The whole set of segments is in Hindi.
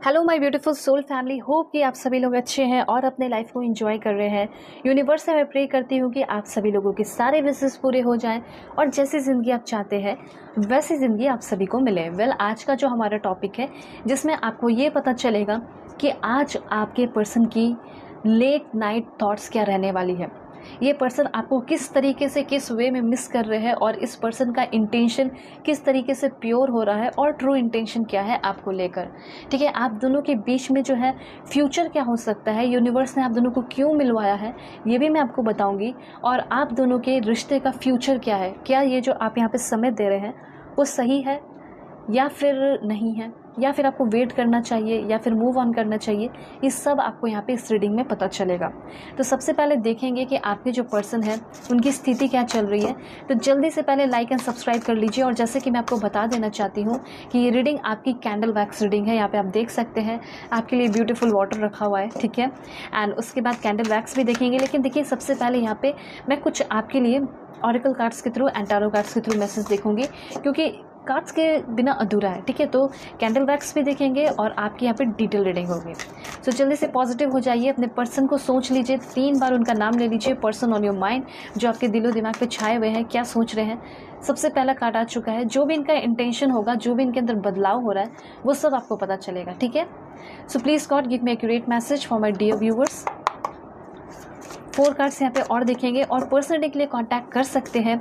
Hello my beautiful soul family, hope कि आप सभी लोग अच्छे हैं और अपने लाइफ को एंजॉय कर रहे हैं। यूनिवर्स से मैं प्रे करती हूँ कि आप सभी लोगों के सारे विशेस पूरे हो जाएं और जैसी ज़िंदगी आप चाहते हैं वैसी ज़िंदगी आप सभी को मिले। आज का जो हमारा टॉपिक है जिसमें आपको ये पता चलेगा कि आज आपके पर्सन की लेट नाइट थॉट्स क्या रहने वाली है, ये पर्सन आपको किस तरीके से किस वे में मिस कर रहे हैं और इस पर्सन का इंटेंशन किस तरीके से प्योर हो रहा है और ट्रू इंटेंशन क्या है आपको लेकर। ठीक है, आप दोनों के बीच में जो है फ्यूचर क्या हो सकता है, यूनिवर्स ने आप दोनों को क्यों मिलवाया है ये भी मैं आपको बताऊंगी। और आप दोनों के रिश्ते का फ्यूचर क्या है, क्या ये जो आप यहाँ पे समय दे रहे हैं वो सही है या फिर नहीं है, या फिर आपको वेट करना चाहिए या फिर मूव ऑन करना चाहिए, ये सब आपको यहाँ पे इस रीडिंग में पता चलेगा। तो सबसे पहले देखेंगे कि आपके जो पर्सन है उनकी स्थिति क्या चल रही है। तो जल्दी से पहले लाइक एंड सब्सक्राइब कर लीजिए। और जैसे कि मैं आपको बता देना चाहती हूँ कि ये रीडिंग आपकी कैंडल वैक्स रीडिंग है। यहाँ पे आप देख सकते हैं आपके लिए ब्यूटीफुल वाटर रखा हुआ है, ठीक है। एंड उसके बाद कैंडल वैक्स भी देखेंगे। लेकिन देखिए, सबसे पहले यहाँ पे मैं कुछ आपके लिए ऑरेकल कार्ड्स के थ्रू एंड टैरो कार्ड्स के थ्रू मैसेज देखूंगी, क्योंकि कार्ड्स के बिना अधूरा है, ठीक है। तो कैंडल वैक्स भी देखेंगे और आपकी यहाँ पे डिटेल रीडिंग होगी। तो जल्दी से पॉजिटिव हो जाइए, अपने पर्सन को सोच लीजिए, 3 बार उनका नाम ले लीजिए। पर्सन ऑन योर माइंड, जो आपके दिलो दिमाग पे छाए हुए हैं, क्या सोच रहे हैं। सबसे पहला कार्ड आ चुका है। जो भी इनका इंटेंशन होगा, जो भी इनके अंदर बदलाव हो रहा है वो सब आपको पता चलेगा, ठीक है। So please God give me accurate message for my dear viewers. 4 cards यहाँ पे और देखेंगे और पर्सनल रीडिंग के लिए कांटेक्ट कर सकते हैं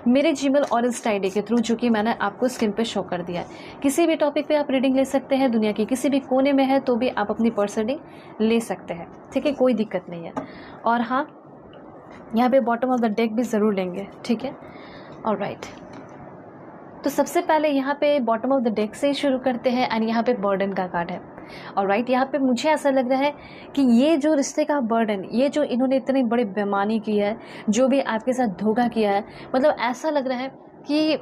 मेरे जीमेल और इंस्टा आईडी के थ्रू, जो कि मैंने आपको स्क्रीन पे शो कर दिया है। किसी भी टॉपिक पे आप रीडिंग ले सकते हैं, दुनिया के किसी भी कोने में है तो भी आप अपनी पर्सनल रीडिंग ले सकते हैं, ठीक है, कोई दिक्कत नहीं है। और हाँ, यहाँ पे बॉटम ऑफ द डेक भी ज़रूर लेंगे, ठीक है। ऑलराइट, तो सबसे पहले यहाँ पे बॉटम ऑफ द डेक से ही शुरू करते हैं एंड यहाँ पे बर्डन का कार्ड है। ऑलराइट, यहाँ पे मुझे ऐसा लग रहा है कि ये जो रिश्ते का बर्डन, ये जो इन्होंने इतनी बड़ी बेईमानी की है, जो भी आपके साथ धोखा किया है, मतलब ऐसा लग रहा है कि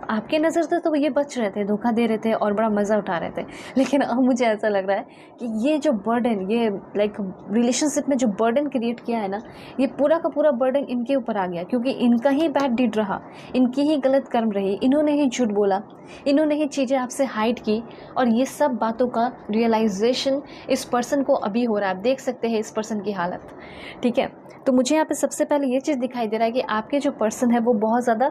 आपके नज़र से तो ये बच रहे थे, धोखा दे रहे थे और बड़ा मज़ा उठा रहे थे। लेकिन अब मुझे ऐसा लग रहा है कि ये जो बर्डन, ये लाइक रिलेशनशिप में जो बर्डन क्रिएट किया है ना, ये पूरा का पूरा बर्डन इनके ऊपर आ गया, क्योंकि इनका ही बैड डीड रहा, इनकी ही गलत कर्म रही, इन्होंने ही झूठ बोला, इन्होंने ही चीज़ें आपसे हाइड की। और ये सब बातों का रियलाइजेशन इस पर्सन को अभी हो रहा है। आप देख सकते हैं इस पर्सन की हालत, ठीक है। तो मुझे यहाँ पे सबसे पहले ये चीज़ दिखाई दे रहा है कि आपके जो पर्सन है वो बहुत ज़्यादा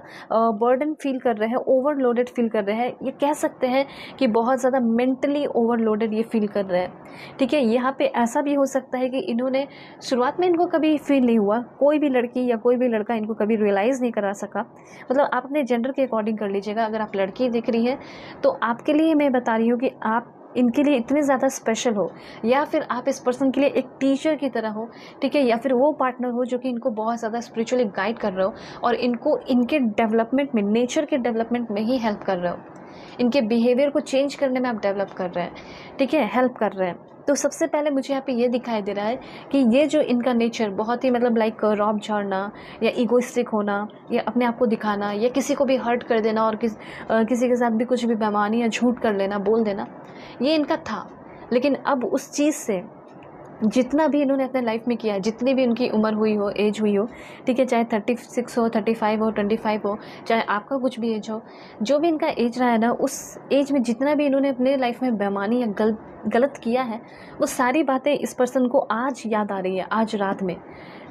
बर्डन फील कर रहे हैं, ओवरलोडेड फील कर रहे हैं। ये कह सकते हैं कि बहुत ज़्यादा मेंटली ओवरलोडेड ये फील कर रहे हैं, ठीक है। यहाँ पे ऐसा भी हो सकता है कि इन्होंने शुरुआत में, इनको कभी फील नहीं हुआ, कोई भी लड़की या कोई भी लड़का इनको कभी रियलाइज़ नहीं करा सका। मतलब आप अपने जेंडर के अकॉर्डिंग कर लीजिएगा। अगर आप लड़की दिख रही है तो आपके लिए मैं बता रही हूँ कि आप इनके लिए इतने ज़्यादा स्पेशल हो, या फिर आप इस पर्सन के लिए एक टीचर की तरह हो, ठीक है, या फिर वो पार्टनर हो जो कि इनको बहुत ज़्यादा स्पिरिचुअली गाइड कर रहे हो और इनको इनके डेवलपमेंट में, नेचर के डेवलपमेंट में ही हेल्प कर रहे हो। इनके बिहेवियर को चेंज करने में आप डेवलप कर रहे हैं, ठीक है, हेल्प कर रहे हैं। तो सबसे पहले मुझे यहाँ पे ये दिखाई दे रहा है कि ये जो इनका नेचर बहुत ही मतलब लाइक रॉब झाड़ना या ईगोइस्टिक होना या अपने आप को दिखाना या किसी को भी हर्ट कर देना और किसी के साथ भी कुछ भी बेईमानी या झूठ कर लेना, बोल देना, ये इनका था। लेकिन अब उस चीज़ से जितना भी इन्होंने अपने लाइफ में किया है, जितनी भी उनकी उम्र हुई हो, एज हुई हो, ठीक है, चाहे 36 हो, 35 हो, 25 हो, चाहे आपका कुछ भी एज हो, जो भी इनका एज रहा है ना, उस एज में जितना भी इन्होंने अपने लाइफ में बेईमानी या गलत किया है, वो सारी बातें इस पर्सन को आज याद आ रही है, आज रात में,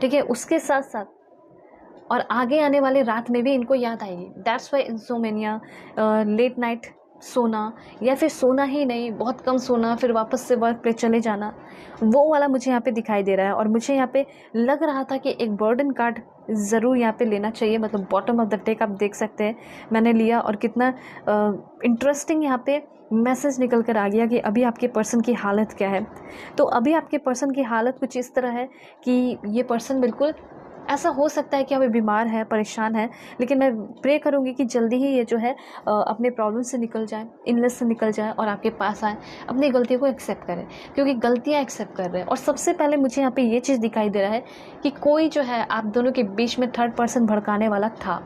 ठीक है। उसके साथ साथ और आगे आने वाले रात में भी इनको याद आएगी। That's why insomnia, late night सोना, या फिर सोना ही नहीं, बहुत कम सोना, फिर वापस से वर्क पे चले जाना, वो वाला मुझे यहाँ पे दिखाई दे रहा है। और मुझे यहाँ पे लग रहा था कि एक बर्डन कार्ड ज़रूर यहाँ पे लेना चाहिए। मतलब बॉटम ऑफ द डेक आप देख सकते हैं मैंने लिया, और कितना इंटरेस्टिंग यहाँ पे मैसेज निकल कर आ गया कि अभी आपके पर्सन की हालत क्या है। तो अभी आपके पर्सन की हालत कुछ इस तरह है कि ये पर्सन बिल्कुल, ऐसा हो सकता है कि अभी बीमार है, परेशान है, लेकिन मैं प्रे करूँगी कि जल्दी ही ये जो है अपने प्रॉब्लम से निकल जाए, इलनेस से निकल जाए और आपके पास आए, अपनी गलतियों को एक्सेप्ट करें, क्योंकि गलतियाँ एक्सेप्ट कर रहे हैं। और सबसे पहले मुझे यहाँ पे ये चीज़ दिखाई दे रहा है कि कोई जो है आप दोनों के बीच में थर्ड पर्सन भड़काने वाला था।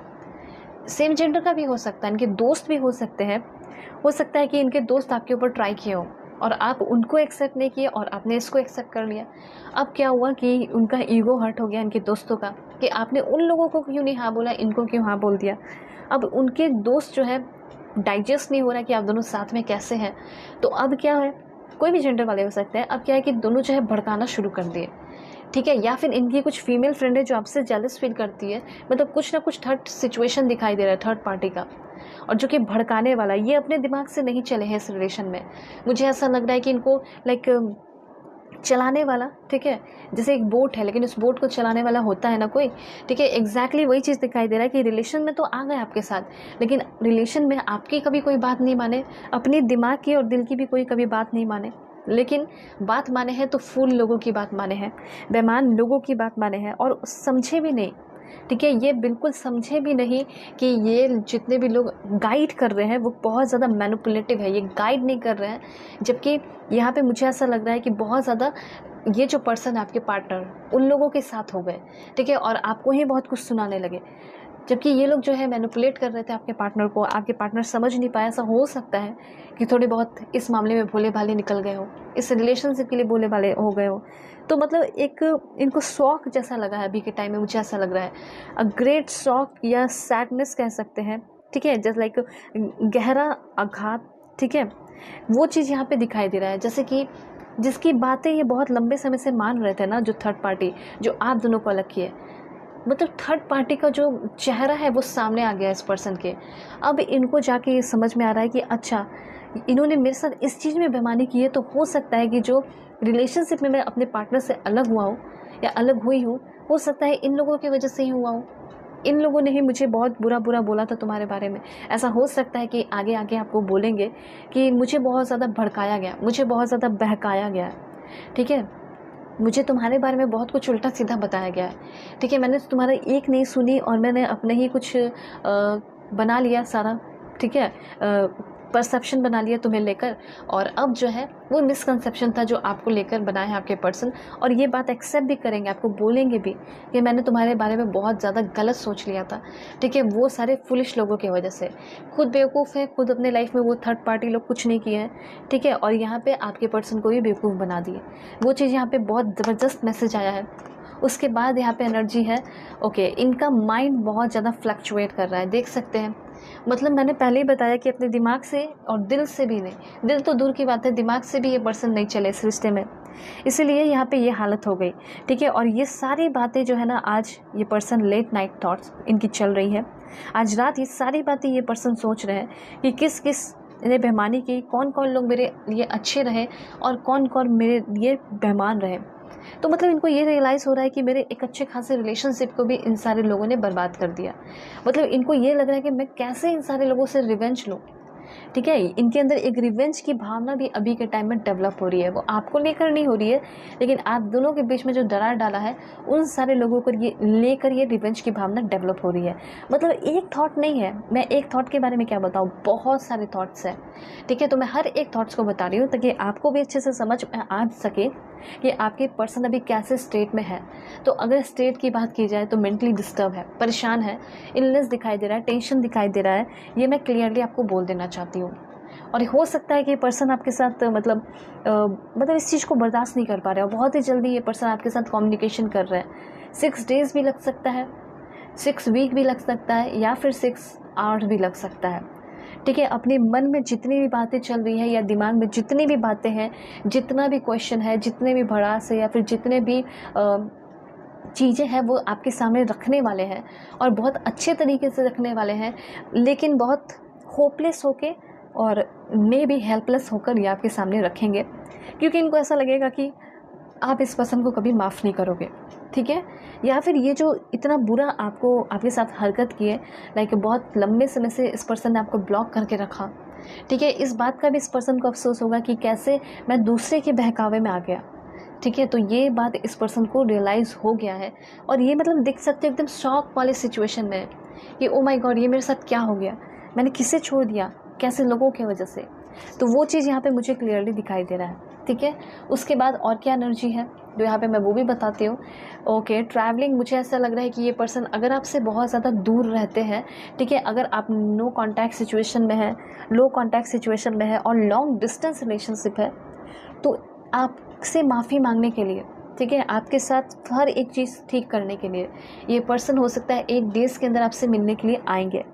सेम जेंडर का भी हो सकता है, इनके दोस्त भी हो सकते हैं, हो सकता है कि इनके दोस्त आपके ऊपर ट्राई किए हों और आप उनको एक्सेप्ट नहीं किए और आपने इसको एक्सेप्ट कर लिया। अब क्या हुआ कि उनका ईगो हर्ट हो गया, इनके दोस्तों का, कि आपने उन लोगों को क्यों नहीं हाँ बोला, इनको क्यों हाँ बोल दिया। अब उनके दोस्त जो है डाइजेस्ट नहीं हो रहा है कि आप दोनों साथ में कैसे हैं। तो अब क्या है, कोई भी जेंडर वाले हो सकते हैं। अब क्या है कि दोनों जो है भड़काना शुरू कर दिए, ठीक है, या फिर इनकी कुछ फीमेल फ्रेंड है जो आपसे जेलस फील करती है, मतलब कुछ ना कुछ थर्ड सिचुएशन दिखाई दे रहा है, थर्ड पार्टी का, और जो कि भड़काने वाला, ये अपने दिमाग से नहीं चले हैं इस रिलेशन में। मुझे ऐसा लग रहा है कि इनको लाइक चलाने वाला, ठीक है, जैसे एक बोट है लेकिन उस बोट को चलाने वाला होता है ना कोई, ठीक है, एग्जैक्टली वही चीज़ दिखाई दे रहा है कि रिलेशन में तो आ गए आपके साथ, लेकिन रिलेशन में आपकी कभी कोई बात नहीं माने, अपनी दिमाग की और दिल की भी कोई कभी बात नहीं माने, लेकिन बात माने हैं तो फूल लोगों की बात माने हैं, बेईमान लोगों की बात माने हैं, और समझे भी नहीं, ठीक है, ये बिल्कुल समझे भी नहीं कि ये जितने भी लोग गाइड कर रहे हैं वो बहुत ज़्यादा मैनिपुलेटिव है, ये गाइड नहीं कर रहे हैं। जबकि यहाँ पे मुझे ऐसा लग रहा है कि बहुत ज़्यादा ये जो पर्सन है आपके पार्टनर उन लोगों के साथ हो गए, ठीक है, और आपको ही बहुत कुछ सुनाने लगे, जबकि ये लोग जो है मैनिपुलेट कर रहे थे आपके पार्टनर को, आपके पार्टनर समझ नहीं पाया। ऐसा हो सकता है कि थोड़े बहुत इस मामले में भोले भाले निकल गए हो, इस रिलेशनशिप के लिए भोले भाले हो गए हो, तो मतलब एक इनको शौक जैसा लगा है अभी के टाइम में, मुझे ऐसा लग रहा है अ ग्रेट शौक या सैडनेस कह सकते हैं, ठीक है, जैसे लाइक गहरा आघात, ठीक है, वो चीज़ यहाँ पे दिखाई दे रहा है। जैसे कि जिसकी बातें ये बहुत लंबे समय से मान रहे थे ना, जो थर्ड पार्टी जो आप दोनों को अलग किए, मतलब थर्ड पार्टी का जो चेहरा है वो सामने आ गया इस पर्सन के। अब इनको जाके ये समझ में आ रहा है कि अच्छा, इन्होंने मेरे साथ इस चीज़ में बेईमानी की है, तो हो सकता है कि जो रिलेशनशिप में मैं अपने पार्टनर से अलग हुआ हूँ या अलग हुई हूँ, हो सकता है इन लोगों की वजह से ही हुआ हूँ, इन लोगों ने ही मुझे बहुत बुरा बुरा बोला था तुम्हारे बारे में। ऐसा हो सकता है कि आगे आगे आपको बोलेंगे कि मुझे बहुत ज़्यादा भड़काया गया, मुझे बहुत ज़्यादा बहकाया गया, ठीक है, मुझे तुम्हारे बारे में बहुत कुछ उल्टा सीधा बताया गया है, ठीक है, मैंने तुम्हारा एक नहीं सुनी और मैंने अपने ही कुछ बना लिया सारा, ठीक है, परसेप्शन बना लिया तुम्हें लेकर, और अब जो है वो मिसकंसेप्शन था जो आपको लेकर बनाया है आपके पर्सन, और ये बात एक्सेप्ट भी करेंगे, आपको बोलेंगे भी कि मैंने तुम्हारे बारे में बहुत ज़्यादा गलत सोच लिया था, ठीक है, वो सारे फुलिश लोगों की वजह से। खुद बेवकूफ़ है, खुद अपने लाइफ में वो थर्ड पार्टी लोग कुछ नहीं किए हैं, ठीक है, और यहाँ पे आपके पर्सन को भी बेवकूफ़ बना दिए। वो चीज़ यहाँ पे बहुत ज़बरदस्त मैसेज आया है। उसके बाद यहाँ पे एनर्जी है, ओके, इनका माइंड बहुत ज़्यादा फ्लक्चुएट कर रहा है, देख सकते हैं, मतलब मैंने पहले ही बताया कि अपने दिमाग से और दिल से भी नहीं, दिल तो दूर की बात है, दिमाग से भी ये पर्सन नहीं चले इस रिश्ते में, इसीलिए यहाँ पे ये हालत हो गई, ठीक है। और ये सारी बातें जो है ना, आज ये पर्सन लेट नाइट थॉट्स इनकी चल रही है, आज रात ये सारी बातें ये पर्सन सोच रहे हैं कि किस किस ने बेईमानी की, कौन कौन लोग मेरे लिए अच्छे रहे और कौन कौन मेरे लिए बेईमान रहे। तो मतलब इनको ये रियलाइज़ हो रहा है कि मेरे एक अच्छे खासे रिलेशनशिप को भी इन सारे लोगों ने बर्बाद कर दिया। मतलब इनको ये लग रहा है कि मैं कैसे इन सारे लोगों से रिवेंज लूँ, ठीक है। इनके अंदर एक रिवेंज की भावना भी अभी के टाइम में डेवलप हो रही है, वो आपको लेकर नहीं हो रही है, लेकिन आप दोनों के बीच में जो दरार डाला है उन सारे लोगों को ये लेकर ये रिवेंज की भावना डेवलप हो रही है। मतलब एक थॉट नहीं है, मैं एक थॉट के बारे में क्या बताऊँ, बहुत सारे थॉट्स हैं, ठीक है। तो मैं हर एक थॉट्स को बता रही हूँ ताकि आपको भी अच्छे से समझ में आ सके कि आपके पर्सन अभी कैसे स्टेट में है। तो अगर स्टेट की बात की जाए तो मेंटली डिस्टर्ब है, परेशान है, इलनेस दिखाई दे रहा है, टेंशन दिखाई दे रहा है, ये मैं क्लियरली आपको बोल देना चाहती हूँ। और हो सकता है कि ये पर्सन आपके साथ मतलब इस चीज़ को बर्दाश्त नहीं कर पा रहे, और बहुत ही जल्दी ये पर्सन आपके साथ कम्युनिकेशन कर रहे हैं। 6 डेज़ भी लग सकता है, 6 वीक भी लग सकता है, या फिर 6 आवर्स भी लग सकता है, ठीक है। अपने मन में जितनी भी बातें चल रही हैं या दिमाग में जितनी भी बातें हैं, जितना भी क्वेश्चन है, जितने भी भड़ास है या फिर जितने भी चीज़ें हैं, वो आपके सामने रखने वाले हैं और बहुत अच्छे तरीके से रखने वाले हैं, लेकिन बहुत होपलेस होके और मे भी हेल्पलेस होकर ये आपके सामने रखेंगे, क्योंकि इनको ऐसा लगेगा कि आप इस पर्सन को कभी माफ़ नहीं करोगे, ठीक है। या फिर ये जो इतना बुरा आपके साथ हरकत की है, लाइक बहुत लंबे समय से इस पर्सन ने आपको ब्लॉक करके रखा, ठीक है, इस बात का भी इस पर्सन को अफसोस होगा कि कैसे मैं दूसरे के बहकावे में आ गया, ठीक है। तो ये बात इस पर्सन को रियलाइज़ हो गया है, और ये मतलब देख सकते हो एकदम शॉक वाले सिचुएशन में कि ओ माय गॉड, ये मेरे साथ क्या हो गया, मैंने किसे छोड़ दिया, कैसे लोगों की वजह से। तो वो चीज़ यहाँ पे मुझे क्लियरली दिखाई दे रहा है, ठीक है। उसके बाद और क्या एनर्जी है जो यहाँ पे मैं वो भी बताती हूँ। ओके, ट्रैवलिंग, मुझे ऐसा लग रहा है कि ये पर्सन अगर आपसे बहुत ज़्यादा दूर रहते हैं, ठीक है, अगर आप नो कांटेक्ट सिचुएशन में है, लो कांटेक्ट सिचुएशन में है और लॉन्ग डिस्टेंस रिलेशनशिप है, तो आपसे माफ़ी मांगने के लिए, ठीक है, आपके साथ हर एक चीज़ ठीक करने के लिए ये पर्सन हो सकता है 1 डेज़ के अंदर आपसे मिलने के लिए आएंगे,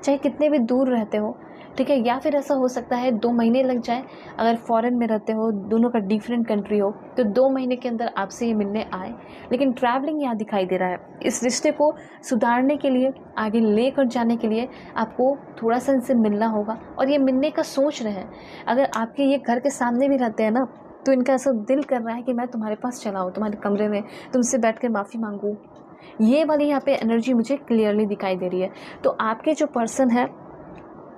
चाहे कितने भी दूर रहते हो, ठीक है। या फिर ऐसा हो सकता है 2 महीने लग जाए, अगर फॉरेन में रहते हो, दोनों का डिफरेंट कंट्री हो, तो 2 महीने के अंदर आपसे ये मिलने आए। लेकिन ट्रैवलिंग यहाँ दिखाई दे रहा है। इस रिश्ते को सुधारने के लिए, आगे लेकर जाने के लिए आपको थोड़ा सा इनसे मिलना होगा, और ये मिलने का सोच रहे हैं। अगर आपके ये घर के सामने भी रहते हैं ना, तो इनका ऐसा दिल कर रहा है कि मैं तुम्हारे पास चला हूँ, तुम्हारे कमरे में, तुमसे बैठ कर माफ़ी मांगूँ। ये वाली यहाँ पे एनर्जी मुझे क्लियरली दिखाई दे रही है। तो आपके जो पर्सन है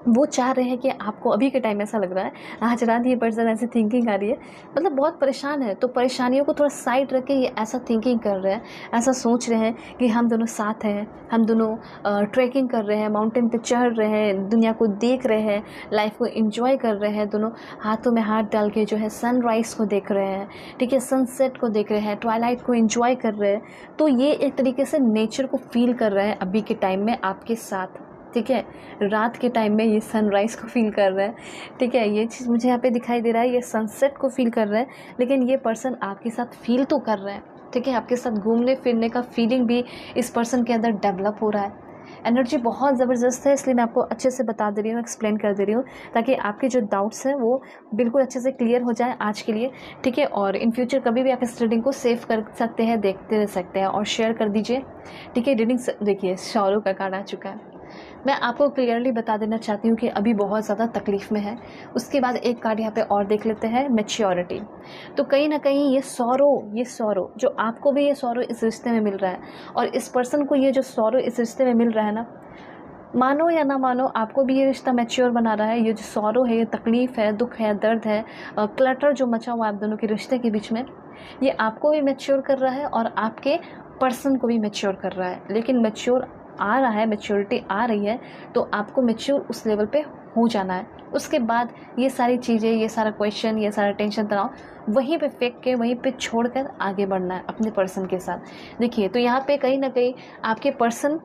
वो चाह रहे हैं कि आपको, अभी के टाइम ऐसा लग रहा है, आज रात ये पर्सन ऐसी थिंकिंग आ रही है, मतलब बहुत परेशान है, तो परेशानियों को थोड़ा साइड रख के ये ऐसा थिंकिंग कर रहे हैं, ऐसा सोच रहे हैं कि हम दोनों साथ हैं, हम दोनों ट्रैकिंग कर रहे हैं, माउंटेन पे चढ़ रहे हैं, दुनिया को देख रहे हैं, लाइफ को एंजॉय कर रहे हैं, दोनों हाथों में हाथ डाल के जो है सनराइज़ को देख रहे हैं, ठीक है, सनसेट को देख रहे हैं, ट्वाइलाइट को एंजॉय कर रहे हैं। तो ये एक तरीके से नेचर को फील कर रहे हैं अभी के टाइम में आपके साथ, ठीक है। रात के टाइम में ये सनराइज़ को फील कर रहा है, ठीक है। ये चीज़ मुझे यहाँ पे दिखाई दे रहा है, ये सनसेट को फील कर रहा है। लेकिन ये पर्सन आपके साथ फील तो कर रहा है, ठीक है। आपके साथ घूमने फिरने का फीलिंग भी इस पर्सन के अंदर डेवलप हो रहा है। एनर्जी बहुत ज़बरदस्त है, इसलिए मैं आपको अच्छे से बता दे रही हूँ, एक्सप्लेन कर दे रही हूँ, ताकि आपके जो डाउट्स हैं वो बिल्कुल अच्छे से क्लियर हो जाए आज के लिए, ठीक है। और इन फ्यूचर कभी भी आप इस रीडिंग को सेव कर सकते हैं, देखते रह सकते हैं, और शेयर कर दीजिए, ठीक है। रीडिंग देखिए, शॉरो का कार्ड आ चुका है। मैं आपको क्लियरली बता देना चाहती हूँ कि अभी बहुत ज़्यादा तकलीफ़ में है। उसके बाद एक कार्ड यहाँ पे और देख लेते हैं, मैच्योरिटी। तो कहीं ना कहीं ये सौरो जो आपको भी, ये सौरो इस रिश्ते में मिल रहा है, और इस पर्सन को ये जो सौरो इस रिश्ते में मिल रहा है ना, मानो या ना मानो, आपको भी ये रिश्ता मैच्योर बना रहा है। ये जो सौरो है, ये तकलीफ़ है, दुख है, दर्द है, क्लटर जो मचा हुआ आप दोनों के रिश्ते के बीच में, ये आपको भी मैच्योर कर रहा है और आपके पर्सन को भी मैच्योर कर रहा है। लेकिन मैच्योर आ रहा है, मैच्योरिटी आ रही है, तो आपको मैच्योर उस लेवल पे हो जाना है। उसके बाद ये सारी चीज़ें, ये सारा क्वेश्चन, ये सारा टेंशन, तनाव वहीं पे फेंक के, वहीं पे छोड़कर आगे बढ़ना है अपने पर्सन के साथ। देखिए, तो यहाँ पे कहीं ना कहीं आपके पर्सन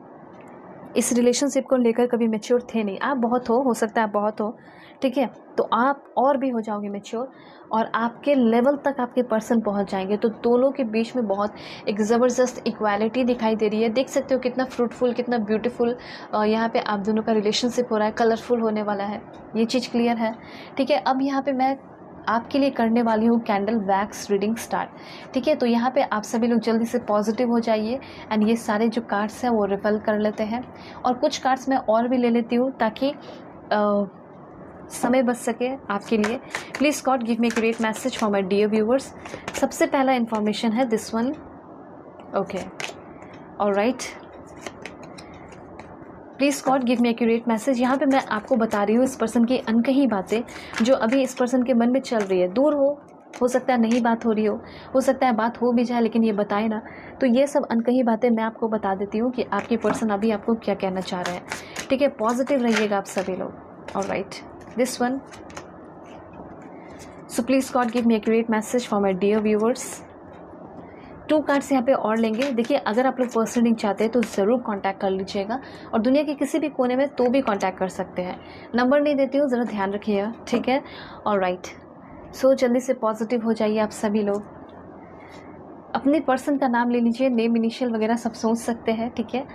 इस रिलेशनशिप को लेकर कभी मैच्योर थे नहीं। आप बहुत हो सकता है आप बहुत हो, ठीक है। तो आप और भी हो जाओगे मैच्योर, और आपके लेवल तक आपके पर्सन पहुंच जाएंगे। तो दोनों के बीच में बहुत एक ज़बरदस्त इक्वालिटी दिखाई दे रही है। देख सकते हो कितना फ्रूटफुल, कितना ब्यूटीफुल यहाँ पे आप दोनों का रिलेशनशिप हो रहा है, कलरफुल होने वाला है, ये चीज़ क्लियर है, ठीक है। अब यहाँ पे मैं आपके लिए करने वाली हूँ कैंडल वैक्स रीडिंग स्टार्ट, ठीक है। तो यहाँ पे आप सभी लोग जल्दी से पॉजिटिव हो जाइए, एंड ये सारे जो कार्ड्स हैं वो रिफल कर लेते हैं, और कुछ कार्ड्स मैं और भी ले लेती हूँ ताकि समय बच सके आपके लिए। Please God give me great message for my dear viewers. सबसे पहला इन्फॉर्मेशन है this one, okay, alright. Please God give me accurate message. यहाँ पे मैं आपको बता रही हूँ इस पर्सन की अनकही बातें जो अभी इस पर्सन के मन में चल रही है। दूर हो सकता है नहीं बात हो रही हो सकता है बात हो भी जाए, लेकिन ये बताए ना। तो ये सब अनकही बातें मैं आपको बता देती हूँ कि आपकी पर्सन अभी आपको क्या कहना चाह रहे हैं, ठीक है। पॉजिटिव रहिएगा आप सभी लोग, alright. This one, so please God give me accurate message for my dear viewers. 2 cards यहाँ पे और लेंगे। देखिए, अगर आप लोग पर्सनल रीडिंग चाहते हैं तो ज़रूर कांटेक्ट कर लीजिएगा, और दुनिया के किसी भी कोने में तो भी कांटेक्ट कर सकते हैं। नंबर नहीं देती हूँ, ज़रा ध्यान रखिएगा, ठीक है। ऑलराइट, सो जल्दी से पॉजिटिव हो जाइए आप सभी लोग। अपने पर्सन का नाम ले लीजिए, नेम, इनिशियल वगैरह सब सोच सकते हैं, ठीक है।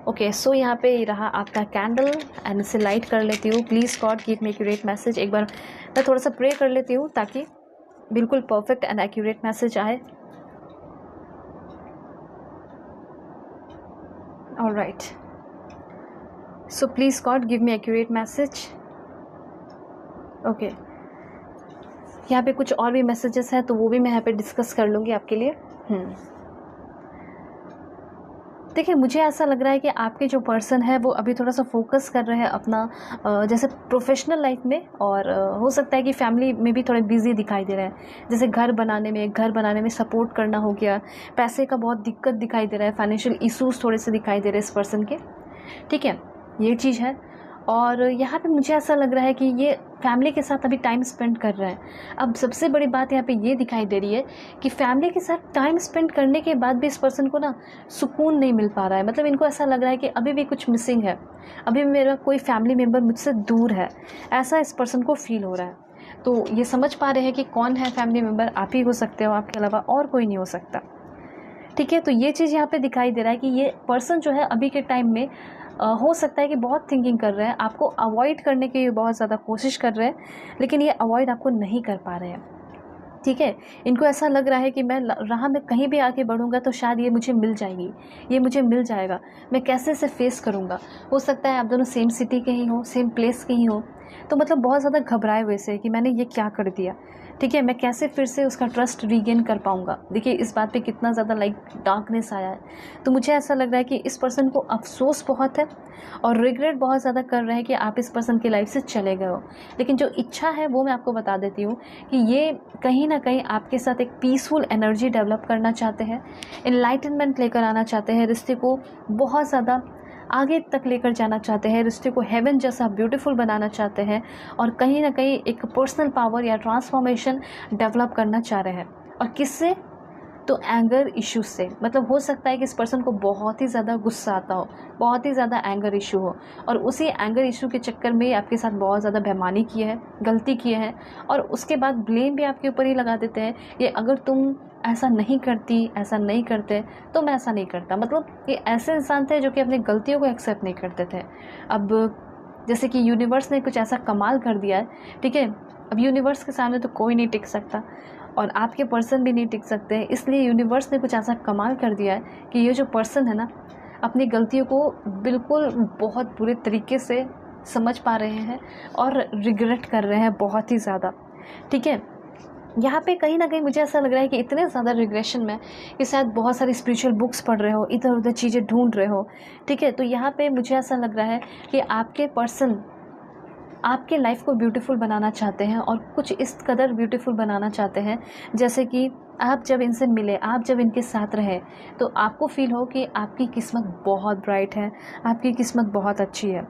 ओके, सो यहाँ पे रहा आपका कैंडल, एंड इसे लाइट कर लेती हूँ। Please God give me accurate message. एक बार मैं थोड़ा सा प्रे कर लेती हूँ ताकि बिल्कुल परफेक्ट एंड एक्यूरेट मैसेज आए। Alright, so please God give me accurate message. Okay, यहाँ पे कुछ और भी मैसेजेस हैं तो वो भी मैं यहाँ पे डिस्कस कर लूँगी आपके लिए। देखिए, मुझे ऐसा लग रहा है कि आपके जो पर्सन है वो अभी थोड़ा सा फोकस कर रहे हैं अपना जैसे प्रोफेशनल लाइफ में, और हो सकता है कि फैमिली में भी थोड़े बिजी दिखाई दे रहे हैं। जैसे घर बनाने में सपोर्ट करना हो गया, पैसे का बहुत दिक्कत दिखाई दे रहा है, फाइनेंशियल इशूज़ थोड़े से दिखाई दे रहे हैं इस पर्सन के, ठीक है, ये चीज़ है। और यहाँ पे मुझे ऐसा लग रहा है कि ये फैमिली के साथ अभी टाइम स्पेंड कर रहे हैं। अब सबसे बड़ी बात यहाँ पे ये दिखाई दे रही है कि फैमिली के साथ टाइम स्पेंड करने के बाद भी इस पर्सन को ना सुकून नहीं मिल पा रहा है। मतलब इनको ऐसा लग रहा है कि अभी भी कुछ मिसिंग है, अभी मेरा कोई फैमिली मेम्बर मुझसे दूर है, ऐसा इस पर्सन को फील हो रहा है। तो ये समझ पा रहे हैं कि कौन है फैमिली मेम्बर, आप ही हो सकते हो, आपके अलावा और कोई नहीं हो सकता, ठीक है। तो ये चीज़ यहाँ पे दिखाई दे रहा है कि ये पर्सन जो है अभी के टाइम में हो सकता है कि बहुत थिंकिंग कर रहे हैं, आपको अवॉइड करने की बहुत ज़्यादा कोशिश कर रहे हैं, लेकिन ये अवॉइड आपको नहीं कर पा रहे हैं। ठीक है, इनको ऐसा लग रहा है कि मैं राह में कहीं भी आगे बढ़ूंगा तो शायद ये मुझे मिल जाएगी, ये मुझे मिल जाएगा, मैं कैसे इसे फेस करूंगा। हो सकता है आप दोनों सेम सिटी के ही हो, सेम प्लेस के ही हो, तो मतलब बहुत ज़्यादा घबराए हुए से कि मैंने ये क्या कर दिया। ठीक है, मैं कैसे फिर से उसका ट्रस्ट रीगेन कर पाऊंगा। देखिए इस बात पे कितना ज़्यादा डार्कनेस आया है। तो मुझे ऐसा लग रहा है कि इस पर्सन को अफसोस बहुत है और रिग्रेट बहुत ज़्यादा कर रहे हैं कि आप इस पर्सन की लाइफ से चले गए हो। लेकिन जो इच्छा है वो मैं आपको बता देती हूँ कि ये कहीं ना कहीं आपके साथ एक पीसफुल एनर्जी डेवलप करना चाहते हैं, एनलाइटनमेंट लेकर आना चाहते हैं, रिश्ते को बहुत ज़्यादा आगे तक लेकर जाना चाहते हैं, रिश्ते को हेवन जैसा ब्यूटीफुल बनाना चाहते हैं और कहीं ना कहीं एक पर्सनल पावर या ट्रांसफॉर्मेशन डेवलप करना चाह रहे हैं। और किससे? तो एंगर इश्यूज से। मतलब हो सकता है कि इस पर्सन को बहुत ही ज़्यादा गुस्सा आता हो, बहुत ही ज़्यादा एंगर इशू हो, और उसी एंगर इशू के चक्कर में आपके साथ बहुत ज़्यादा बेईमानी की है, गलती की है, और उसके बाद ब्लेम भी आपके ऊपर ही लगा देते हैं, ये अगर तुम ऐसा नहीं करती, ऐसा नहीं करते तो मैं ऐसा नहीं करता। मतलब ये ऐसे इंसान थे जो कि अपनी गलतियों को एक्सेप्ट नहीं करते थे। अब जैसे कि यूनिवर्स ने कुछ ऐसा कमाल कर दिया है, ठीक है, अब यूनिवर्स के सामने तो कोई नहीं टिक सकता और आपके पर्सन भी नहीं टिक सकते हैं। इसलिए यूनिवर्स ने कुछ ऐसा कमाल कर दिया है कि ये जो पर्सन है ना, अपनी गलतियों को बिल्कुल बहुत बुरे तरीके से समझ पा रहे हैं और रिग्रेट कर रहे हैं बहुत ही ज़्यादा। ठीक है, यहाँ पे कहीं ना कहीं मुझे ऐसा लग रहा है कि इतने ज़्यादा रिग्रेशन में कि शायद बहुत सारी स्पिरिचुअल बुक्स पढ़ रहे हो, इधर उधर चीज़ें ढूंढ रहे हो। ठीक है, तो यहाँ पे मुझे ऐसा लग रहा है कि आपके पर्सन आपके लाइफ को ब्यूटीफुल बनाना चाहते हैं और कुछ इस कदर ब्यूटीफुल बनाना चाहते हैं जैसे कि आप जब इनसे मिले, आप जब इनके साथ रहे तो आपको फील हो कि आपकी किस्मत बहुत ब्राइट है, आपकी किस्मत बहुत अच्छी है।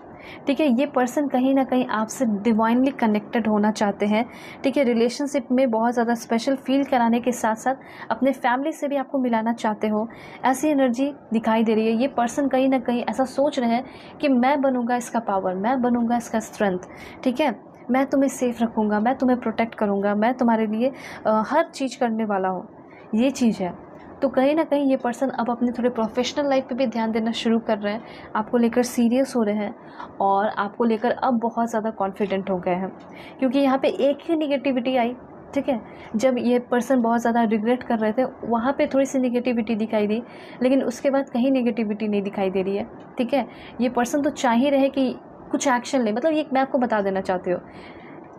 ठीक है, ये पर्सन कहीं ना कहीं आपसे डिवाइनली कनेक्टेड होना चाहते हैं। ठीक है, रिलेशनशिप में बहुत ज़्यादा स्पेशल फील कराने के साथ साथ अपने फैमिली से भी आपको मिलाना चाहते हो, ऐसी एनर्जी दिखाई दे रही है। ये पर्सन कहीं ना कहीं ऐसा सोच रहे हैं कि मैं बनूंगा इसका पावर, मैं बनूंगा इसका स्ट्रेंथ। ठीक है, मैं तुम्हें सेफ रखूँगा, मैं तुम्हें प्रोटेक्ट करूँगा, मैं तुम्हारे लिए हर चीज़ करने वाला हूँ, ये चीज़ है। तो कहीं ना कहीं ये पर्सन अब अपने थोड़े प्रोफेशनल लाइफ पे भी ध्यान देना शुरू कर रहे हैं, आपको लेकर सीरियस हो रहे हैं और आपको लेकर अब बहुत ज़्यादा कॉन्फिडेंट हो गए हैं, क्योंकि यहाँ पे एक ही निगेटिविटी आई। ठीक है, जब ये पर्सन बहुत ज़्यादा रिग्रेट कर रहे थे वहाँ पे थोड़ी सी निगेटिविटी दिखाई दी, लेकिन उसके बाद कहीं निगेटिविटी नहीं दिखाई दे रही है। ठीक है, ये पर्सन तो चाह ही रहे कि कुछ एक्शन ले। मतलब ये मैं आपको बता देना चाहती हूँ,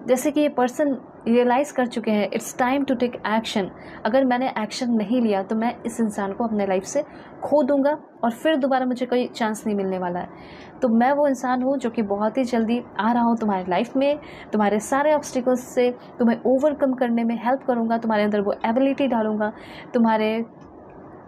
जैसे कि ये पर्सन रियलाइज़ कर चुके हैं it's time to take action. अगर मैंने एक्शन नहीं लिया तो मैं इस इंसान को अपने लाइफ से खो दूंगा और फिर दोबारा मुझे कोई चांस नहीं मिलने वाला है। तो मैं वो इंसान हूँ जो कि बहुत ही जल्दी आ रहा हूँ तुम्हारी लाइफ में, तुम्हारे सारे ऑब्स्टिकल्स से तुम्हें ओवरकम करने में हेल्प करूँगा, तुम्हारे अंदर वो एबिलिटी डालूँगा, तुम्हारे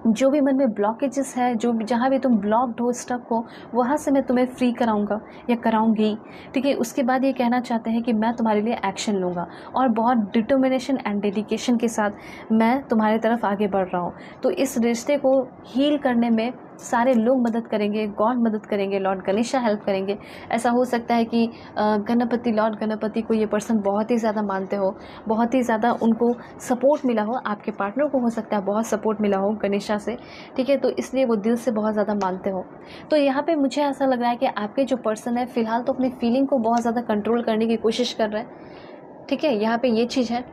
जो भी मन में ब्लॉकेजेस है, जो भी जहाँ भी तुम ब्लॉक्ड हो, स्टक हो, वहाँ से मैं तुम्हें फ्री कराऊंगा या कराऊंगी। ठीक है, उसके बाद ये कहना चाहते हैं कि मैं तुम्हारे लिए एक्शन लूँगा और बहुत डिटर्मिनेशन एंड डेडिकेशन के साथ मैं तुम्हारी तरफ आगे बढ़ रहा हूँ। तो इस रिश्ते को हील करने में सारे लोग मदद करेंगे, गॉड मदद करेंगे, लॉर्ड गणेशा हेल्प करेंगे। ऐसा हो सकता है कि गणपति, लॉर्ड गणपति को ये पर्सन बहुत ही ज़्यादा मानते हो, बहुत ही ज़्यादा उनको सपोर्ट मिला हो, आपके पार्टनर को हो सकता है बहुत सपोर्ट मिला हो गणेशा से। ठीक है, तो इसलिए वो दिल से बहुत ज़्यादा मानते हो। तो यहाँ पे मुझे ऐसा लग रहा है कि आपके जो पर्सन है फ़िलहाल तो अपनी फीलिंग को बहुत ज़्यादा कंट्रोल करने की कोशिश कर रहे हैं। ठीक है, यहाँ पे ये चीज़ है,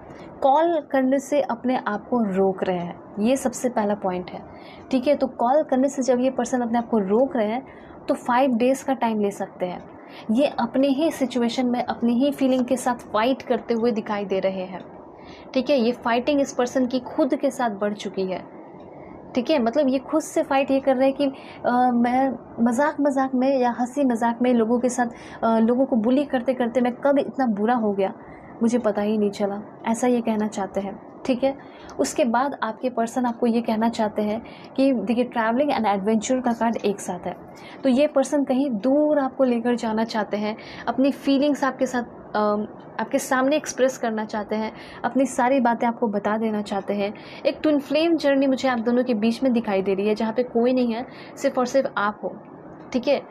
कॉल करने से अपने आप को रोक रहे हैं, ये सबसे पहला पॉइंट है। ठीक है, तो कॉल करने से जब ये पर्सन अपने आप को रोक रहे हैं तो 5 डेज़ का टाइम ले सकते हैं। ये अपने ही सिचुएशन में अपनी ही फीलिंग के साथ फाइट करते हुए दिखाई दे रहे हैं। ठीक है, ये फाइटिंग इस पर्सन की खुद के साथ बढ़ चुकी है। ठीक है, मतलब ये खुद से फाइट ये कर रहे हैं कि मैं मजाक में या हंसी मजाक में लोगों के साथ लोगों को बुली करते करते मैं कब इतना बुरा हो गया मुझे पता ही नहीं चला, ऐसा ये कहना चाहते हैं। ठीक है, उसके बाद आपके पर्सन आपको ये कहना चाहते हैं कि देखिए ट्रैवलिंग एंड एडवेंचर का कार्ड एक साथ है, तो ये पर्सन कहीं दूर आपको लेकर जाना चाहते हैं, अपनी फीलिंग्स आपके साथ आपके सामने एक्सप्रेस करना चाहते हैं, अपनी सारी बातें आपको बता देना चाहते हैं। एक ट्विन फ्लेम जर्नी मुझे आप दोनों के बीच में दिखाई दे रही है, जहाँ पे कोई नहीं है, सिर्फ और सिर्फ आप हो। ठीक है,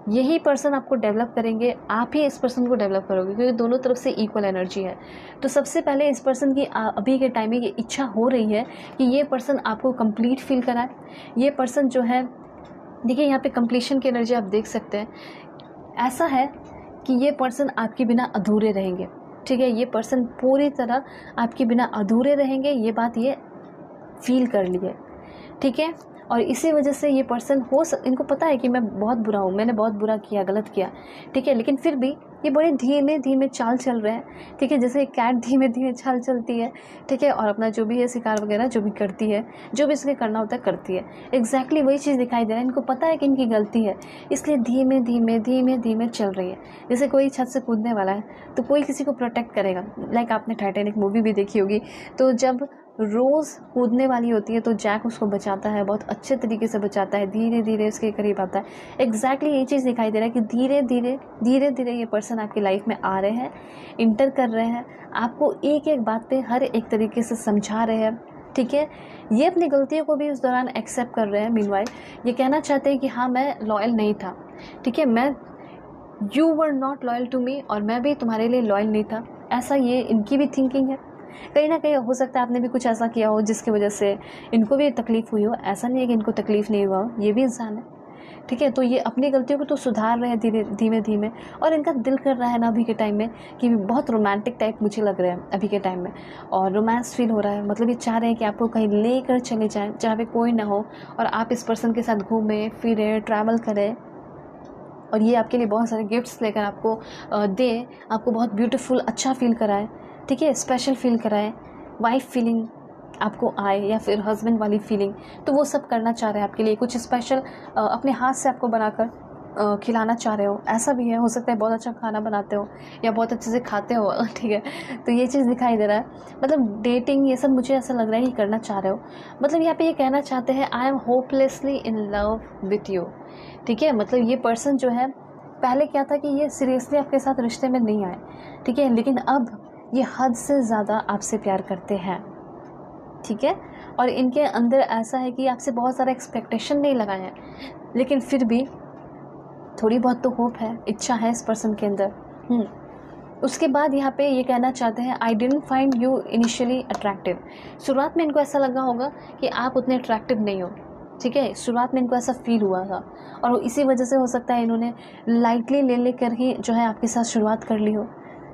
यही पर्सन आपको डेवलप करेंगे, आप ही इस पर्सन को डेवलप करोगे, क्योंकि दोनों तरफ से इक्वल एनर्जी है। तो सबसे पहले इस पर्सन की अभी के टाइम में ये इच्छा हो रही है कि ये पर्सन आपको कंप्लीट फील कराए। ये पर्सन जो है देखिए यहाँ पे कंप्लीशन की एनर्जी आप देख सकते हैं। ऐसा है कि ये पर्सन आपके बिना अधूरे रहेंगे, ठीक है। ये पर्सन पूरी तरह आपके बिना अधूरे रहेंगे, ये बात ये फील कर लिए, ठीक है। और इसी वजह से ये पर्सन इनको पता है कि मैं बहुत बुरा हूँ, मैंने बहुत बुरा किया, गलत किया, ठीक है, लेकिन फिर भी ये बड़े धीमे धीमे चाल चल रहे हैं, ठीक है। जैसे एक कैट धीमे धीमे चाल चलती है, ठीक है, और अपना जो भी है शिकार वगैरह जो भी करती है, जो भी इसके करना होता है करती है, एग्जैक्टली वही चीज़ दिखाई दे रहा है। इनको पता है कि इनकी गलती है, इसलिए धीमे धीमे धीमे धीमे चल रही है। जैसे कोई छत से कूदने वाला है तो कोई किसी को प्रोटेक्ट करेगा, लाइक आपने टाइटैनिक मूवी भी देखी होगी, तो जब रोज़ कूदने वाली होती है तो जैक उसको बचाता है, बहुत अच्छे तरीके से बचाता है, धीरे धीरे उसके करीब आता है। एग्जैक्टली ये चीज़ दिखाई दे रहा है कि धीरे धीरे ये पर्सन आपकी लाइफ में आ रहे हैं, इंटर कर रहे हैं, आपको एक एक बात पे हर एक तरीके से समझा रहे हैं, ठीक है। ये अपनी गलतियों को भी उस दौरान एक्सेप्ट कर रहे हैं। मीनवाइल ये कहना चाहते हैं कि हाँ मैं लॉयल नहीं था, ठीक है, you were not loyal to me, और मैं भी तुम्हारे लिए लॉयल नहीं था। ऐसा ये इनकी भी थिंकिंग है। कहीं ना कहीं हो सकता है आपने भी कुछ ऐसा किया हो जिसकी वजह से इनको भी तकलीफ़ हुई हो। ऐसा नहीं है कि इनको तकलीफ़ नहीं हुआ हो, ये भी इंसान है, ठीक है। तो ये अपनी गलतियों को तो सुधार रहे हैं धीमे धीमे, और इनका दिल कर रहा है ना अभी के टाइम में कि बहुत रोमांटिक टाइप मुझे लग रहा है अभी के टाइम में, और रोमांस फील हो रहा है। मतलब ये चाह रहे हैं कि आपको कहीं लेकर चले जाएँ जहाँ पे कोई ना हो, और आप इस पर्सन के साथ घूमें फिरें, ट्रैवल करें, और ये आपके लिए बहुत सारे गिफ्ट्स लेकर आपको दे, आपको बहुत ब्यूटीफुल अच्छा फील कराए, ठीक है, स्पेशल फील कराए, वाइफ फीलिंग आपको आए, या फिर हस्बैंड वाली फीलिंग। तो वो सब करना चाह रहे हैं आपके लिए, कुछ स्पेशल अपने हाथ से आपको बनाकर खिलाना चाह रहे हो। ऐसा भी है, हो सकता है बहुत अच्छा खाना बनाते हो या बहुत अच्छे से खाते हो, ठीक है। तो ये चीज़ दिखाई दे रहा है। मतलब डेटिंग ये सब मुझे ऐसा लग रहा है कि करना चाह रहे हो। मतलब यहाँ पे ये कहना चाहते हैं I M hopelessly in love with you, ठीक है। मतलब ये पर्सन जो है पहले क्या था कि ये सीरियसली आपके साथ रिश्ते में नहीं आए, ठीक है, लेकिन अब ये हद से ज़्यादा आपसे प्यार करते हैं, ठीक है। और इनके अंदर ऐसा है कि आपसे बहुत सारा एक्सपेक्टेशन नहीं लगाए हैं, लेकिन फिर भी थोड़ी बहुत तो होप है, इच्छा है इस पर्सन के अंदर। उसके बाद यहाँ पे ये कहना चाहते हैं I didn't find you initially attractive. शुरुआत में इनको ऐसा लगा होगा कि आप उतने अट्रैक्टिव नहीं हो, ठीक है। शुरुआत में इनको ऐसा फील हुआ था, और इसी वजह से हो सकता है इन्होंने लाइटली ले कर ही जो है आपके साथ शुरुआत कर ली हो,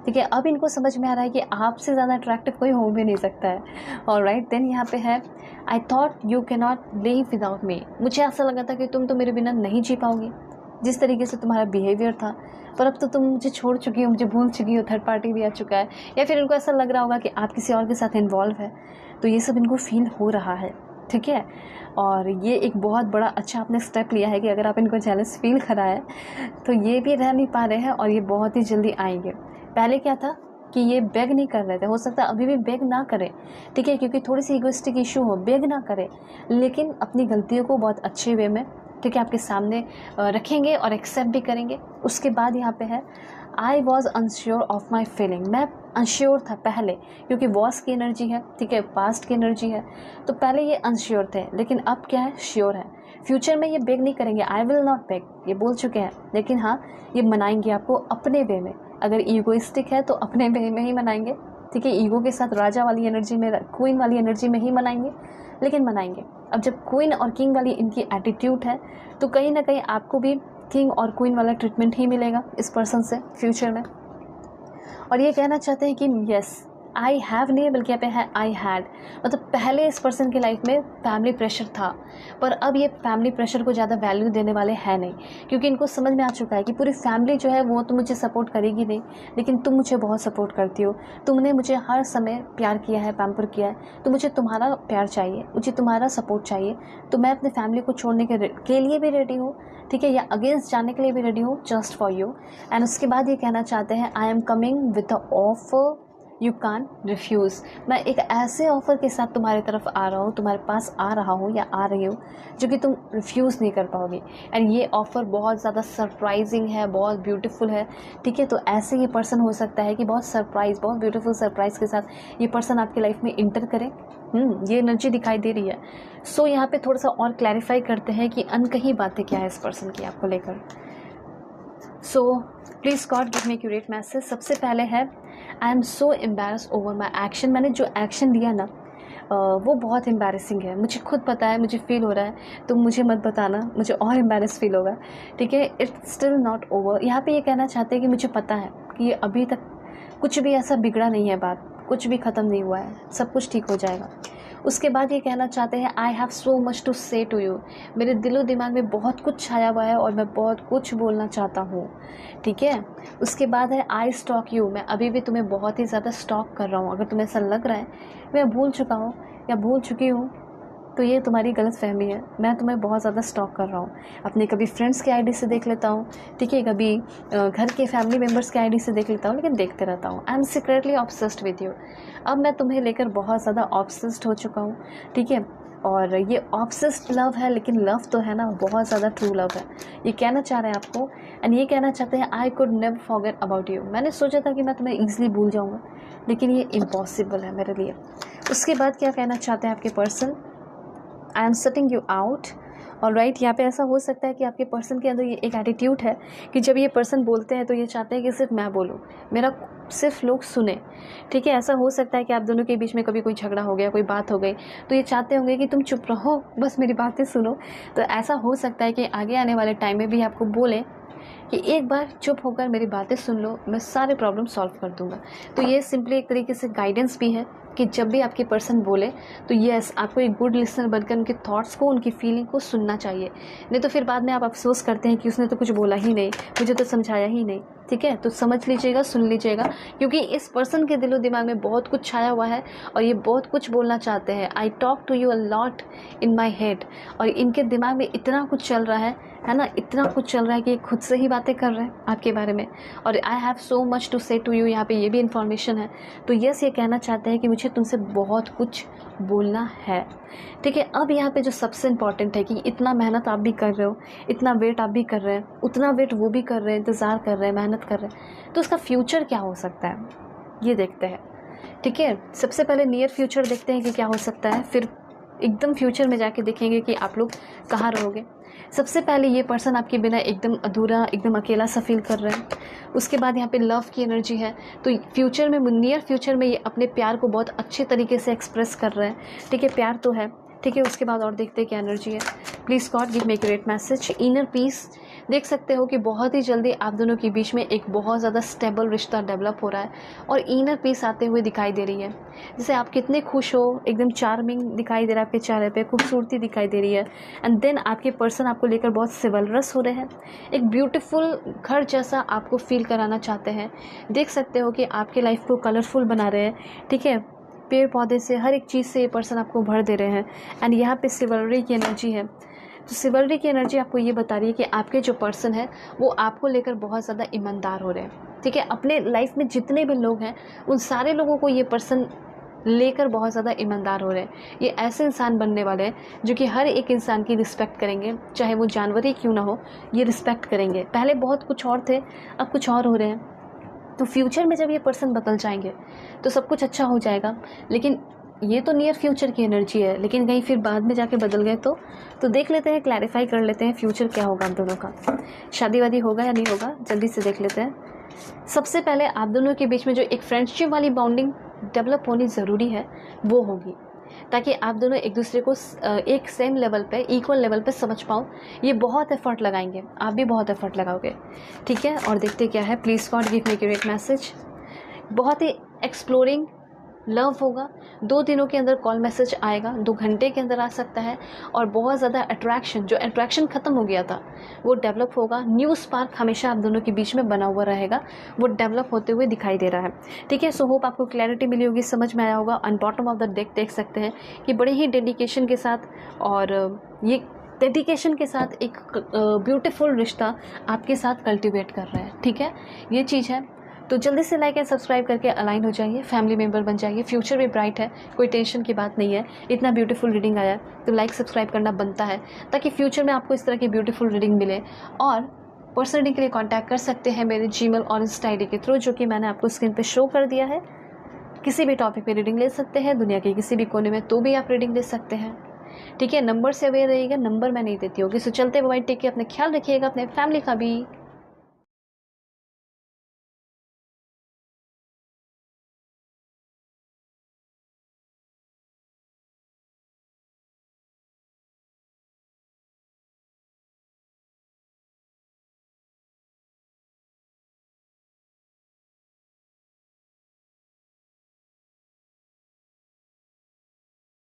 ठीक है। अब इनको समझ में आ रहा है कि आपसे ज़्यादा अट्रैक्टिव कोई हो भी नहीं सकता है। ऑलराइट, देन यहाँ पे है I thought you can not live without me. मुझे ऐसा लगा था कि तुम तो मेरे बिना नहीं जी पाओगी, जिस तरीके से तुम्हारा बिहेवियर था, पर अब तो तुम मुझे छोड़ चुकी हो, मुझे भूल चुकी हो, थर्ड पार्टी भी आ चुका है, या फिर इनको ऐसा लग रहा होगा कि आप किसी और के साथ इन्वॉल्व है। तो ये सब इनको फील हो रहा है, ठीक है। और ये एक बहुत बड़ा अच्छा आपने स्टेप लिया है कि अगर आप इनको जेलस फील कराए तो ये भी रह नहीं पा रहे हैं, और ये बहुत ही जल्दी आएंगे। पहले क्या था कि ये बेग नहीं कर रहे थे, हो सकता है अभी भी बेग ना करें, ठीक है, क्योंकि थोड़ी सी इगोइस्टिक इशू हो, बेग ना करें, लेकिन अपनी गलतियों को बहुत अच्छे वे में, ठीक है, आपके सामने रखेंगे और एक्सेप्ट भी करेंगे। उसके बाद यहाँ पे है I was unsure of my feeling. मैं अनश्योर था पहले, क्योंकि वॉस की एनर्जी है, ठीक है, पास्ट की एनर्जी है, तो पहले ये अनश्योर थे, लेकिन अब क्या है, श्योर है। फ्यूचर में ये बेग नहीं करेंगे, आई विल नॉट बेग, ये बोल चुके हैं, लेकिन हाँ ये मनाएंगे आपको अपने वे में। अगर ईगोइस्टिक है तो अपने वे में ही मनाएंगे, ठीक है, ईगो के साथ राजा वाली एनर्जी में, क्वीन वाली एनर्जी में ही मनाएंगे, लेकिन मनाएंगे। अब जब क्वीन और किंग वाली इनकी एटीट्यूड है, तो कहीं ना कहीं आपको भी किंग और क्वीन वाला ट्रीटमेंट ही मिलेगा इस पर्सन से फ्यूचर में। और ये कहना चाहते हैं कि यस आई हैव नहीं, बल्कि यहाँ पे है आई हैड। मतलब पहले इस पर्सन की लाइफ में फैमिली प्रेशर था, पर अब ये फैमिली प्रेशर को ज़्यादा वैल्यू देने वाले हैं नहीं, क्योंकि इनको समझ में आ चुका है कि पूरी फैमिली जो है वो तो मुझे सपोर्ट करेगी नहीं, लेकिन तुम मुझे बहुत सपोर्ट करती हो, तुमने मुझे हर समय प्यार किया है, पैम्पर किया है, तो मुझे तुम्हारा प्यार चाहिए, मुझे तुम्हारा सपोर्ट चाहिए। तो मैं अपने फैमिली को छोड़ने के लिए भी रेडी हूँ, ठीक है, या अगेंस्ट जाने के लिए भी रेडी हूँ, जस्ट फॉर यू। एंड उसके बाद ये कहना चाहते हैं I am coming with a offer you can refuse. मैं एक ऐसे ऑफ़र के साथ तुम्हारी तरफ आ रहा हूँ, तुम्हारे पास आ रहा हूँ या आ रही हूँ, जो कि तुम रिफ्यूज़ नहीं कर पाओगी। एंड ये ऑफ़र बहुत ज़्यादा सरप्राइजिंग है, बहुत ब्यूटीफुल है, ठीक है। तो ऐसे ये पर्सन हो सकता है कि बहुत सरप्राइज़, बहुत ब्यूटीफुल सरप्राइज़ के साथ ये पर्सन आपकी लाइफ में इंटर करे। ये एनर्जी दिखाई दे रही है। सो यहाँ पे थोड़ा सा और क्लैरिफाई करते हैं कि अनकही बातें क्या है इस पर्सन की आपको लेकर। सो please God give me accurate message. सबसे पहले है I am so embarrass over my action. मैंने जो एक्शन लिया ना, वो बहुत एम्बैरेसिंग है। मुझे खुद पता है, मुझे फ़ील हो रहा है, तो मुझे मत बताना, मुझे और एम्बैरेस फ़ील होगा, ठीक है। It's still not over. यहाँ पे ये कहना चाहते हैं कि मुझे पता है कि अभी तक कुछ भी ऐसा बिगड़ा नहीं है, बात कुछ भी ख़त्म नहीं हुआ है, सब कुछ ठीक हो जाएगा। उसके बाद ये कहना चाहते हैं I have so much to say to you. मेरे दिलो दिमाग में बहुत कुछ छाया हुआ है और मैं बहुत कुछ बोलना चाहता हूँ, ठीक है। उसके बाद है आई स्टॉक यू। मैं अभी भी तुम्हें बहुत ही ज़्यादा स्टॉक कर रहा हूँ। अगर तुम्हें ऐसा लग रहा है मैं भूल चुका हूँ या भूल चुकी हूँ, तो ये तुम्हारी गलतफहमी है। मैं तुम्हें बहुत ज़्यादा स्टॉक कर रहा हूँ। अपने कभी फ्रेंड्स के आईडी से देख लेता हूँ, ठीक है, कभी घर के फैमिली मेम्बर्स के आईडी से देख लेता हूँ, लेकिन देखते रहता हूँ। I am secretly obsessed with you. अब मैं तुम्हें लेकर बहुत ज़्यादा ऑब्सेस्ड हो चुका हूँ, ठीक है। और ये ऑब्सेस्ड लव है, लेकिन लव तो है ना, बहुत ज़्यादा ट्रू लव है। ये कहना चाह रहे हैं आपको, एंड ये कहना चाहते हैं I could never forget about you. मैंने सोचा था कि मैं तुम्हें ईजिली भूल जाऊँगा, लेकिन ये इम्पॉसिबल है मेरे लिए। उसके बाद क्या कहना चाहते हैं आपके person, I am setting you out. Alright, यहाँ पे ऐसा हो सकता है कि आपके पर्सन के अंदर ये एक एटीट्यूड है कि जब ये पर्सन बोलते हैं तो ये चाहते हैं कि सिर्फ मैं बोलूँ, मेरा सिर्फ लोग सुने, ठीक है। ऐसा हो सकता है कि आप दोनों के बीच में कभी कोई झगड़ा हो गया, कोई बात हो गई, तो ये चाहते होंगे कि तुम चुप रहो, बस मेरी बातें सुनो। तो ऐसा हो सकता है कि आगे आने वाले टाइम में भी आपको बोले कि एक बार चुप होकर मेरी बातें सुन लो, मैं सारे प्रॉब्लम सॉल्व कर दूंगा। तो ये सिंपली एक तरीके से गाइडेंस भी है कि जब भी आपके पर्सन बोले तो यस, आपको एक गुड लिसनर बनकर उनके थॉट्स को, उनकी फीलिंग को सुनना चाहिए। नहीं तो फिर बाद में आप अफसोस करते हैं कि उसने तो कुछ बोला ही नहीं, मुझे तो समझाया ही नहीं, ठीक है। तो समझ लीजिएगा, सुन लीजिएगा, क्योंकि इस पर्सन के दिलो दिमाग में बहुत कुछ छाया हुआ है और ये बहुत कुछ बोलना चाहते हैं। I talk to you a lot in my head. और इनके दिमाग में इतना कुछ चल रहा है ना, इतना कुछ चल रहा है कि खुद से ही बातें कर रहे हैं आपके बारे में। और I have so much to say to you, यहाँ पे ये भी इन्फॉर्मेशन है। तो यस, ये कहना चाहते हैं कि मुझे तुमसे बहुत कुछ बोलना है, ठीक है। अब यहाँ पे जो सबसे इम्पॉर्टेंट है कि इतना मेहनत आप भी कर रहे हो, इतना वेट आप भी कर रहे हैं, उतना वेट वो भी कर रहे हैं, इंतज़ार कर रहे हैं, मेहनत कर रहे हैं, तो उसका फ्यूचर क्या हो सकता है ये देखते हैं, ठीक है। सबसे पहले नियर फ्यूचर देखते हैं कि क्या हो सकता है, फिर एकदम फ्यूचर में जाके देखेंगे कि आप लोग कहाँ रहोगे। सबसे पहले ये पर्सन आपके बिना एकदम अधूरा, एकदम अकेला सा फील कर रहे हैं। उसके बाद यहाँ पे लव की एनर्जी है, तो फ्यूचर में, नियर फ्यूचर में ये अपने प्यार को बहुत अच्छे तरीके से एक्सप्रेस कर रहे हैं, ठीक है। प्यार तो है, ठीक है। उसके बाद और देखते हैं क्या एनर्जी है। Please God give me great message. Inner peace देख सकते हो कि बहुत ही जल्दी आप दोनों के बीच में एक बहुत ज़्यादा स्टेबल रिश्ता डेवलप हो रहा है और इनर पीस आते हुए दिखाई दे रही है। जैसे आप कितने खुश हो, एकदम चार्मिंग दिखाई दे रहा है आपके चेहरे पे, खूबसूरती दिखाई दे रही है। एंड देन आपके पर्सन आपको लेकर बहुत सिवलरस हो रहे हैं, एक ब्यूटीफुल घर जैसा आपको फील कराना चाहते हैं। देख सकते हो कि आपके लाइफ को कलरफुल बना रहे हैं, ठीक है। पेड़ पौधे से, हर एक चीज़ से ये पर्सन आपको भर दे रहे हैं। एंड यहाँ पे सिवलरी की एनर्जी है। तो सिवलरी की एनर्जी आपको ये बता रही है कि आपके जो पर्सन है वो आपको लेकर बहुत ज़्यादा ईमानदार हो रहे हैं, ठीक है। अपने लाइफ में जितने भी लोग हैं उन सारे लोगों को ये पर्सन लेकर बहुत ज़्यादा ईमानदार हो रहे हैं। ये ऐसे इंसान बनने वाले हैं जो कि हर एक इंसान की रिस्पेक्ट करेंगे, चाहे वो जानवर ही क्यों ना हो, ये रिस्पेक्ट करेंगे। पहले बहुत कुछ और थे, अब कुछ और हो रहे हैं। तो फ्यूचर में जब ये पर्सन बदल जाएंगे तो सब कुछ अच्छा हो जाएगा। लेकिन ये तो नियर फ्यूचर की एनर्जी है, लेकिन कहीं फिर बाद में जाके बदल गए तो देख लेते हैं, क्लैरिफाई कर लेते हैं फ्यूचर क्या होगा आप दोनों का। शादी वादी होगा या नहीं होगा, जल्दी से देख लेते हैं। सबसे पहले आप दोनों के बीच में जो एक फ्रेंडशिप वाली बॉन्डिंग डेवलप होनी ज़रूरी है वो होगी, ताकि आप दोनों एक दूसरे को एक सेम लेवल पे, इक्वल लेवल पे समझ पाओ। ये बहुत एफर्ट लगाएंगे, आप भी बहुत एफर्ट लगाओगे, ठीक है। और देखते क्या है। Please God give me great message. बहुत ही एक्सप्लोरिंग लव होगा। 2 दिनों के अंदर कॉल मैसेज आएगा, 2 घंटे के अंदर आ सकता है। और बहुत ज़्यादा अट्रैक्शन, जो अट्रैक्शन ख़त्म हो गया था वो डेवलप होगा। न्यू स्पार्क हमेशा आप दोनों के बीच में बना हुआ रहेगा, वो डेवलप होते हुए दिखाई दे रहा है, ठीक है। सो होप आपको क्लैरिटी मिली होगी, समझ में आया होगा। On bottom of the deck देख सकते हैं कि बड़े ही डेडिकेशन के साथ, और ये डेडिकेशन के साथ एक ब्यूटीफुल रिश्ता आपके साथ कल्टिवेट कर रहा है, ठीक है। ये चीज़ है। तो जल्दी से लाइक एंड सब्सक्राइब करके अलाइन हो जाइए, फैमिली मेंबर बन जाइए। फ्यूचर भी ब्राइट है, कोई टेंशन की बात नहीं है। इतना ब्यूटीफुल रीडिंग आया तो लाइक सब्सक्राइब करना बनता है, ताकि फ्यूचर में आपको इस तरह की ब्यूटीफुल रीडिंग मिले। और पर्सनल रीडिंग के लिए कांटेक्ट कर सकते हैं मेरे जीमेल और इंस्टा आईडी के थ्रू, जो कि मैंने आपको स्क्रीन पे शो कर दिया है। किसी भी टॉपिक पे रीडिंग ले सकते हैं, दुनिया के किसी भी कोने में, तो भी आप रीडिंग ले सकते हैं, ठीक है। नंबर से अवेयर रहिएगा, नंबर मैं नहीं देती होगी। सो चलते बाय, टेक केयर, अपने ख्याल रखिएगा, अपने फैमिली का भी।